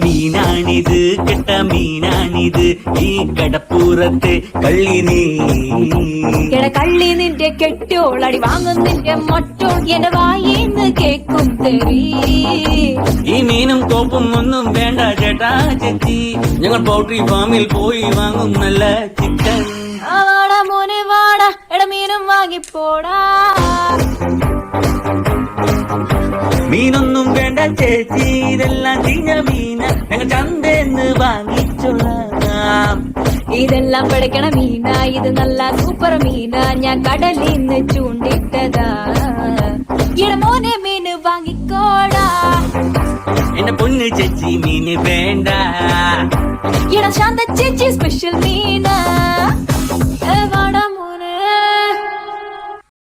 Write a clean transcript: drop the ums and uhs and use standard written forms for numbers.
മീനാണിത് കെട്ട മീനാണിത് ഈ കടപ്പൂരത്തെ കള്ളി നീ കള്ളി നിന്റെ കെട്ടോളടി വാങ്ങും നിന്റെ മറ്റോൾ എന്റെ വായിന്ന് കേക്കും തെറി ഈ മീനും കോപ്പും ഒന്നും വേണ്ട ചേട്ടാ ചേച്ചി ഞങ്ങൾ പൗട്രി ഫാമിൽ പോയി വാങ്ങും നല്ല ചിക്കൻ വാടാ മോനെ വാടാ മീനും വാങ്ങിപ്പോടാ മീനൊന്നും വേണ്ട ചേച്ചി ഇതെല്ലാം ചീഞ്ഞ മീന ഞങ്ങൾ ചന്തേന്ന് വാങ്ങിച്ചോളാം ഇതെല്ലാം പഠിക്കണ മീന ഇത് നല്ല സൂപ്പർ മീന ഞാൻ കടലിന്ന് ചൂണ്ടിട്ടതാ മോനെ മീന് വാങ്ങിക്കോടാ എന്റെ പൊന്ന് ചേച്ചി മീന് വേണ്ട ശാന്ത ചേച്ചി സ്പെഷ്യൽ മീന